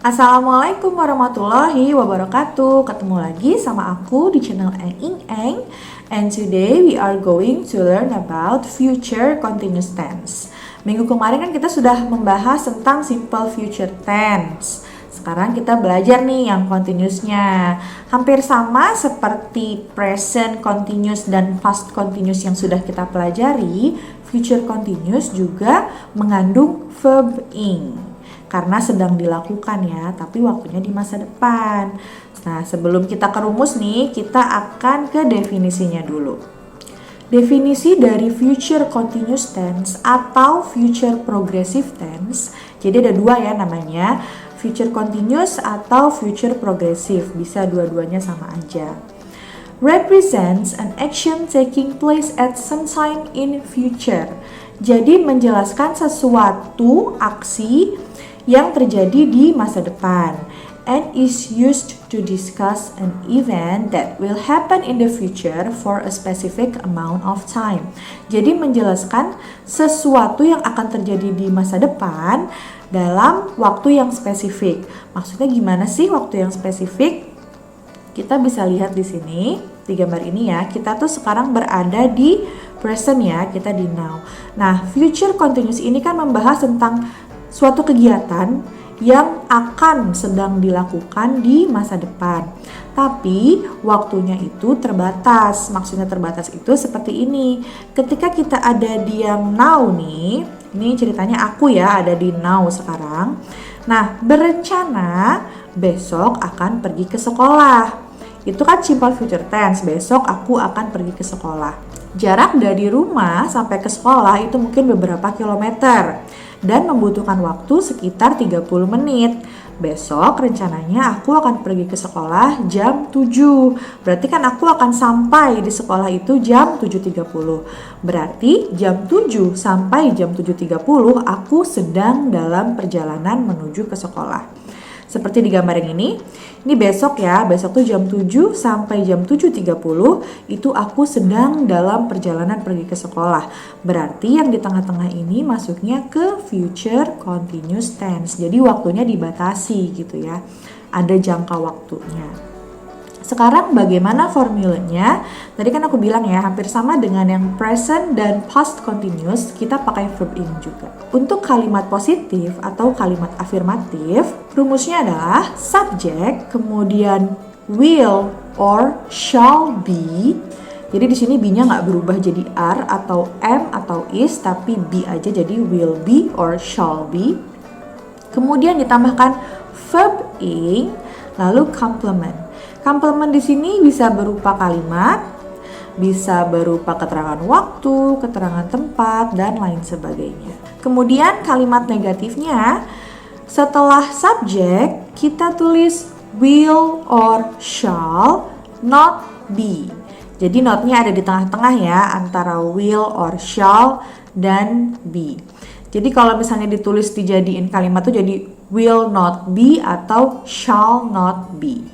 Assalamualaikum warahmatullahi wabarakatuh. Ketemu lagi sama aku di channel Eng Eng. And today we are going to learn about future continuous tense. Minggu kemarin kan kita sudah membahas tentang simple future tense. Sekarang kita belajar nih yang continuousnya. Hampir sama seperti present continuous dan past continuous yang sudah kita pelajari. Future continuous juga mengandung verb ing. Karena sedang dilakukan ya, tapi waktunya di masa depan. Nah, sebelum kita ke rumus nih, kita akan ke definisinya dulu. Definisi dari future continuous tense atau future progressive tense. Jadi ada dua ya namanya, future continuous atau future progressive. Bisa dua-duanya sama aja. Represents an action taking place at some time in future. Jadi menjelaskan sesuatu aksi yang terjadi di masa depan and is used to discuss an event that will happen in the future for a specific amount of time. Jadi menjelaskan sesuatu yang akan terjadi di masa depan dalam waktu yang spesifik. Maksudnya gimana sih waktu yang spesifik? Kita bisa lihat di sini, di gambar ini ya, kita tuh sekarang berada di present ya, kita di now. Nah, future continuous ini kan membahas tentang suatu kegiatan yang akan sedang dilakukan di masa depan. Tapi waktunya itu terbatas. Maksudnya terbatas itu seperti ini. Ketika kita ada di yang now nih, ini ceritanya aku ya ada di now sekarang. Nah, berencana besok akan pergi ke sekolah. Itu kan simple future tense, besok aku akan pergi ke sekolah. Jarak dari rumah sampai ke sekolah itu mungkin beberapa kilometer dan membutuhkan waktu sekitar 30 menit. Besok rencananya aku akan pergi ke sekolah jam 7. Berarti kan aku akan sampai di sekolah itu jam 7.30. Berarti jam 7 sampai jam 7.30 aku sedang dalam perjalanan menuju ke sekolah. Seperti di gambar yang ini besok ya, besok tuh jam 7 sampai jam 7.30 itu aku sedang dalam perjalanan pergi ke sekolah. Berarti yang di tengah-tengah ini masuknya ke future continuous tense. Jadi waktunya dibatasi gitu ya, ada jangka waktunya. Sekarang bagaimana formulanya? Tadi kan aku bilang ya, hampir sama dengan yang present dan past continuous, kita pakai verb ing juga. Untuk kalimat positif atau kalimat afirmatif, rumusnya adalah subject, kemudian will or shall be. Jadi di sini be-nya nggak berubah jadi are atau am atau is, tapi be aja jadi will be or shall be. Kemudian ditambahkan verb ing, lalu complement. Complement di sini bisa berupa kalimat, bisa berupa keterangan waktu, keterangan tempat, dan lain sebagainya. Kemudian kalimat negatifnya, setelah subjek kita tulis will or shall not be. Jadi notnya ada di tengah-tengah ya, antara will or shall dan be. Jadi kalau misalnya ditulis dijadiin kalimat tuh jadi will not be atau shall not be.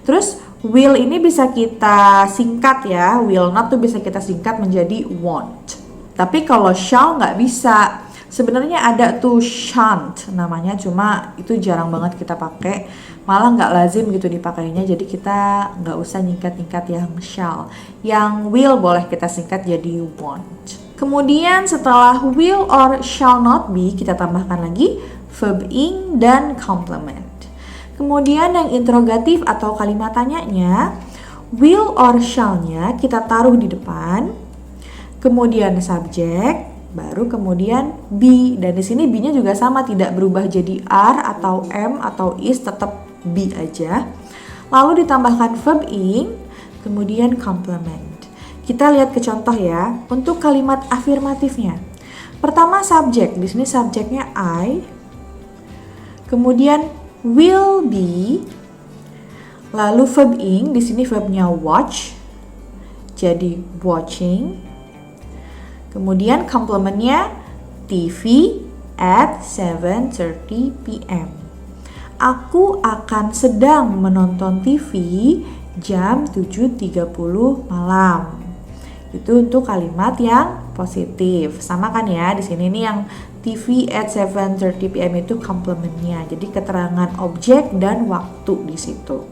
Terus will ini bisa kita singkat ya, will not tuh bisa kita singkat menjadi won't. Tapi kalau shall nggak bisa. Sebenarnya ada tuh shan't namanya, cuma itu jarang banget kita pakai. Malah nggak lazim gitu dipakainya, jadi kita nggak usah nyingkat-nyingkat yang shall. Yang will boleh kita singkat jadi won't. Kemudian setelah will or shall not be, kita tambahkan lagi verb ing dan complement. Kemudian yang interrogatif atau kalimat tanyanya, will or shall-nya kita taruh di depan, kemudian subjek, baru kemudian be. Dan di sini be-nya juga sama, tidak berubah jadi are atau am atau is, tetap be aja. Lalu ditambahkan verb ing, kemudian complement. Kita lihat ke contoh ya. Untuk kalimat afirmatifnya, pertama subjek, di sini subjeknya I, kemudian will be, lalu verb ing, di sini verbnya watch, jadi watching. Kemudian complementnya TV at 7:30 p.m. Aku akan sedang menonton TV jam 7.30 malam. Itu untuk kalimat yang positif. Sama kan ya, di sini nih yang TV at 7:30 PM itu complementnya. Jadi keterangan objek dan waktu di situ.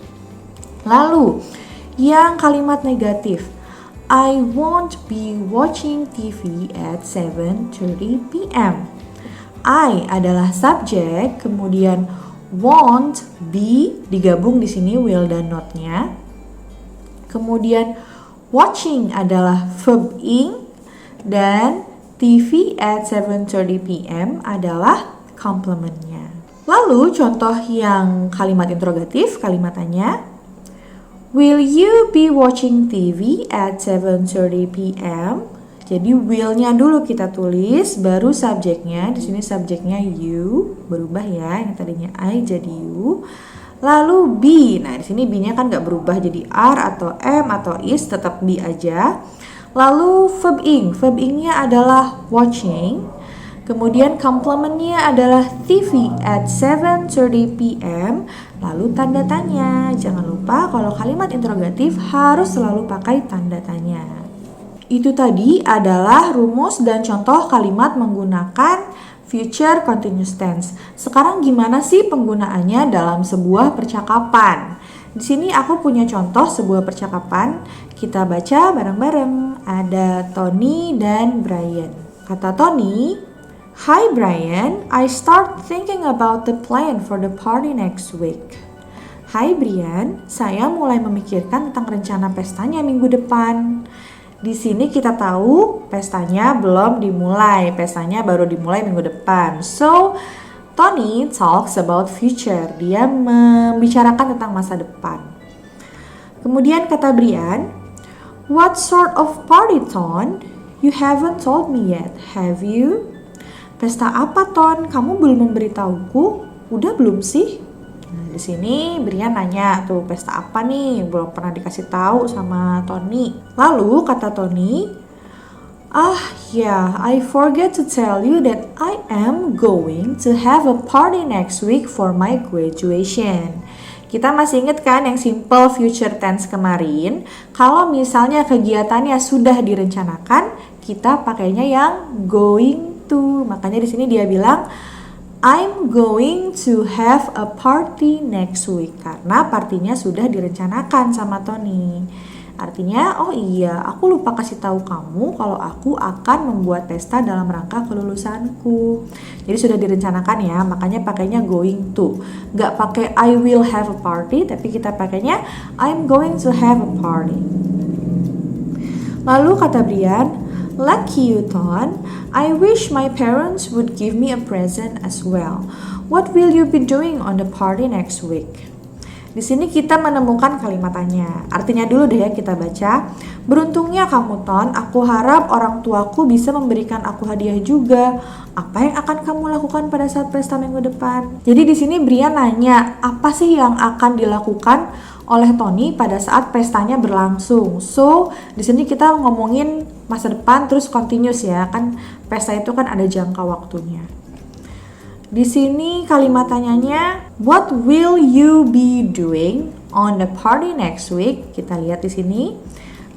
Lalu, yang kalimat negatif, I won't be watching TV at 7:30 PM. I adalah subjek, kemudian won't be digabung di sini will dan not-nya. Kemudian watching adalah verb ing dan TV at 7:30 PM adalah complementnya. Lalu contoh yang kalimat interrogatif, kalimat tanya, will you be watching TV at 7:30 PM? Jadi will-nya dulu kita tulis, baru subjeknya. Di sini subjeknya you, berubah ya, yang tadinya I jadi you. Lalu be, nah di sini be-nya kan nggak berubah jadi are atau am atau is, tetap be aja. Lalu verb ing-nya adalah watching. Kemudian complementnya adalah TV at 7:30 PM. Lalu tanda tanya. Jangan lupa kalau kalimat interrogatif harus selalu pakai tanda tanya. Itu tadi adalah rumus dan contoh kalimat menggunakan future continuous tense. Sekarang gimana sih penggunaannya dalam sebuah percakapan? Di sini aku punya contoh sebuah percakapan. Kita baca bareng-bareng. Ada Tony dan Brian. Kata Tony, "Hi Brian, I start thinking about the plan for the party next week." Hai Brian, saya mulai memikirkan tentang rencana pestanya minggu depan. Di sini kita tahu pestanya belum dimulai, pestanya baru dimulai minggu depan. So, Tony talks about future, dia membicarakan tentang masa depan. Kemudian kata Brian, what sort of party, Ton? You haven't told me yet, have you? Pesta apa, Ton? Kamu belum memberitahuku? Udah belum sih? Nah, di sini Brian nanya tuh pesta apa nih, belum pernah dikasih tahu sama Tony. Lalu kata Tony, I forget to tell you that I am going to have a party next week for my graduation. Kita masih ingat kan yang simple future tense kemarin? Kalau misalnya kegiatannya sudah direncanakan, kita pakainya yang going to. Makanya di sini dia bilang I'm going to have a party next week, karena partinya sudah direncanakan sama Tony. Artinya, oh iya, aku lupa kasih tahu kamu kalau aku akan membuat pesta dalam rangka kelulusanku. Jadi sudah direncanakan ya, makanya pakainya going to. Nggak pakai I will have a party, tapi kita pakainya I'm going to have a party. Lalu kata Brian, lucky you, Ton. I wish my parents would give me a present as well. What will you be doing on the party next week? Di sini kita menemukan kalimat tanya. Artinya dulu deh ya kita baca. Beruntungnya kamu, Ton. Aku harap orang tuaku bisa memberikan aku hadiah juga. Apa yang akan kamu lakukan pada saat pesta minggu depan? Jadi di sini Brian nanya, apa sih yang akan dilakukan oleh Tony pada saat pestanya berlangsung. So, di sini kita ngomongin masa depan terus continuous ya. Kan pesta itu kan ada jangka waktunya. Di sini kalimat tanyanya, what will you be doing on the party next week? Kita lihat di sini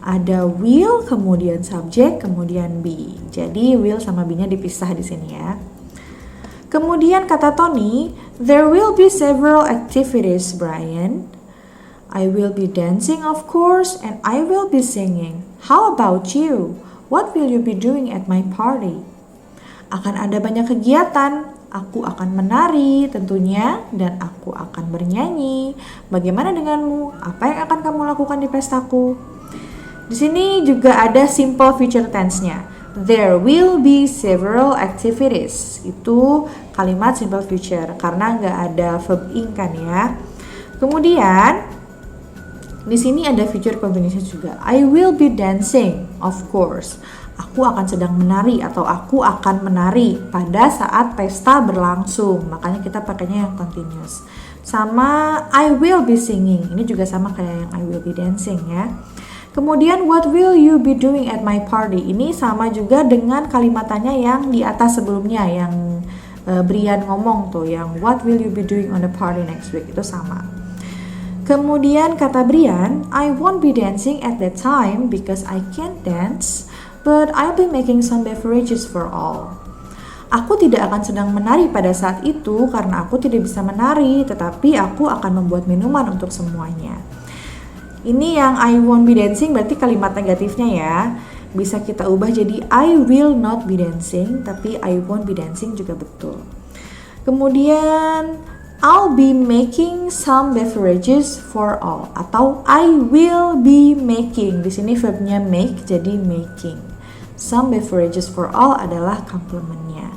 ada will, kemudian subjek, kemudian be. Jadi will sama be-nya dipisah di sini ya. Kemudian kata Tony, there will be several activities, Brian. I will be dancing, of course, and I will be singing. How about you? What will you be doing at my party? Akan ada banyak kegiatan. Aku akan menari tentunya dan aku akan bernyanyi. Bagaimana denganmu? Apa yang akan kamu lakukan di pestaku? Di sini juga ada simple future tense-nya. There will be several activities. Itu kalimat simple future karena nggak ada verb ing kan ya. Kemudian di sini ada future continuous juga. I will be dancing, of course. Aku akan sedang menari atau aku akan menari pada saat pesta berlangsung. Makanya kita pakainya yang continuous. Sama I will be singing. Ini juga sama kayak yang I will be dancing ya. Kemudian what will you be doing at my party? Ini sama juga dengan kalimat tanya yang di atas sebelumnya yang Brian ngomong tuh, yang what will you be doing on the party next week, itu sama. Kemudian kata Brian, I won't be dancing at that time because I can't dance. but I'll be making some beverages for all. Aku tidak akan sedang menari pada saat itu karena aku tidak bisa menari, tetapi aku akan membuat minuman untuk semuanya. Ini yang I won't be dancing berarti kalimat negatifnya ya. Bisa kita ubah jadi I will not be dancing, tapi I won't be dancing juga betul. Kemudian I'll be making some beverages for all atau I will be making. Di sini verbnya make jadi making. Some beverages for all adalah komplemennya.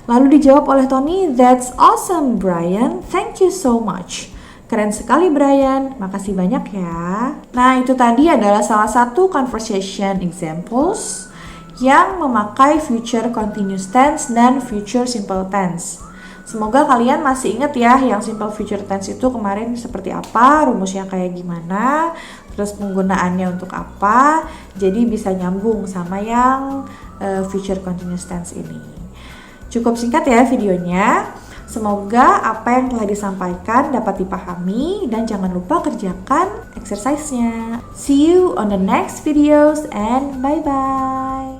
Lalu dijawab oleh Tony, "That's awesome, Brian. Thank you so much." Keren sekali, Brian. Makasih banyak ya. Nah, itu tadi adalah salah satu conversation examples yang memakai future continuous tense dan future simple tense. Semoga kalian masih ingat ya yang simple future tense itu kemarin seperti apa, rumusnya kayak gimana, terus penggunaannya untuk apa. Jadi bisa nyambung sama yang future continuous tense ini. Cukup singkat ya videonya. Semoga apa yang telah disampaikan dapat dipahami dan jangan lupa kerjakan exercise-nya. See you on the next videos and bye-bye.